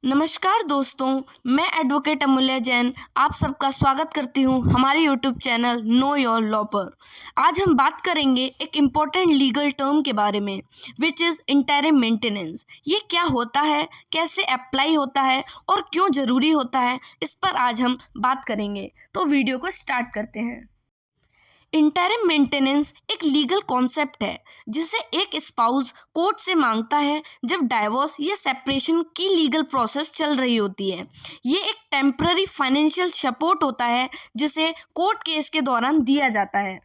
नमस्कार दोस्तों, मैं एडवोकेट अमूल्य जैन आप सबका स्वागत करती हूं हमारे YouTube channel know your law पर। आज हम बात करेंगे एक इम्पॉर्टेंट लीगल टर्म के बारे में विच इज़ इंटरिम मेंटेनेंस। ये क्या होता है, कैसे अप्लाई होता है और क्यों ज़रूरी होता है, इस पर आज हम बात करेंगे। तो वीडियो को स्टार्ट करते हैं। इंटरिम मेंटेनेंस एक लीगल कॉन्सेप्ट है जिसे एक स्पाउस कोर्ट से मांगता है जब डाइवोर्स या सेपरेशन की लीगल प्रोसेस चल रही होती है। ये एक टेम्पररी फाइनेंशियल सपोर्ट होता है जिसे कोर्ट केस के दौरान दिया जाता है।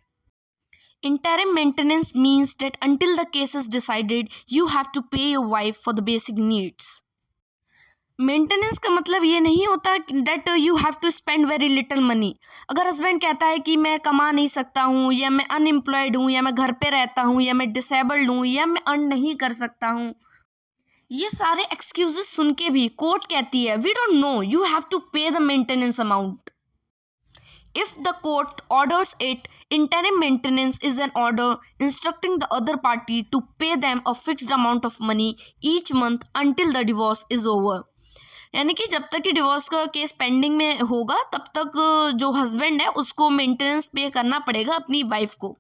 Interim maintenance means that until the case is decided you have to pay your wife for the basic needs। Maintenance का मतलब ये नहीं होता that you have to spend very little money. अगर हस्बैंड कहता है कि मैं कमा नहीं सकता हूँ, या मैं अनएम्प्लॉयड हूँ, या मैं घर पे रहता हूँ, या मैं डिसेबल्ड हूँ, या मैं अर्न नहीं कर सकता हूँ, ये सारे एक्सक्यूजेस सुन के भी कोर्ट कहती है we don't know, you have to pay the maintenance amount. If the court orders it, interim maintenance is an order instructing the other party to pay them a fixed amount of money each month until the divorce is over। यानी कि जब तक कि divorce का case pending में होगा तब तक जो हस्बैंड है उसको मेंटेनेंस पे करना पड़ेगा अपनी वाइफ को।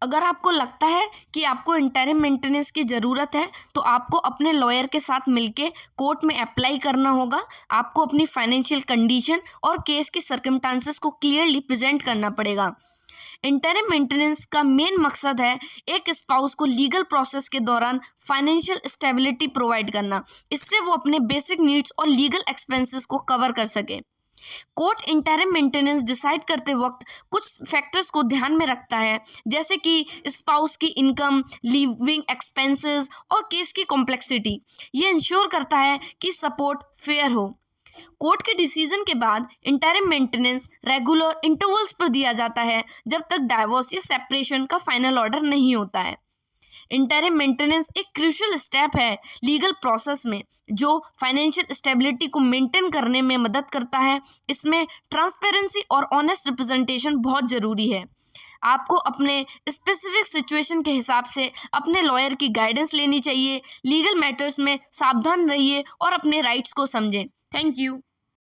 अगर आपको लगता है कि आपको इंटरिम मेंटेनेंस की ज़रूरत है तो आपको अपने लॉयर के साथ मिलके कोर्ट में अप्लाई करना होगा। आपको अपनी फाइनेंशियल कंडीशन और केस के सर्कमस्टांसेस को क्लियरली प्रेजेंट करना पड़ेगा। इंटरिम मेंटेनेंस का मेन मकसद है एक स्पाउस को लीगल प्रोसेस के दौरान फाइनेंशियल स्टेबिलिटी प्रोवाइड करना, इससे वो अपने बेसिक नीड्स और लीगल एक्सपेंसेस को कवर कर सके। कोर्ट इंटरिम मेंटेनेंस डिसाइड करते वक्त कुछ फैक्टर्स को ध्यान में रखता है, जैसे कि स्पाउस की इनकम, लिविंग एक्सपेंसेस और केस की कॉम्प्लेक्सिटी। ये इंश्योर करता है कि सपोर्ट फेयर हो। कोर्ट के डिसीजन के बाद इंटरिम मेंटेनेंस रेगुलर इंटरवल्स पर दिया जाता है जब तक डाइवोर्स या सेपरेशन का फाइनल ऑर्डर नहीं होता है। इंटरिम मेंटेनेंस एक क्रूशियल स्टेप है लीगल प्रोसेस में जो फाइनेंशियल स्टेबिलिटी को मेंटेन करने में मदद करता है। इसमें ट्रांसपेरेंसी और ऑनेस्ट रिप्रेजेंटेशन बहुत ज़रूरी है। आपको अपने स्पेसिफिक सिचुएशन के हिसाब से अपने लॉयर की गाइडेंस लेनी चाहिए। लीगल मैटर्स में सावधान रहिए और अपने राइट्स को समझें। Thank you.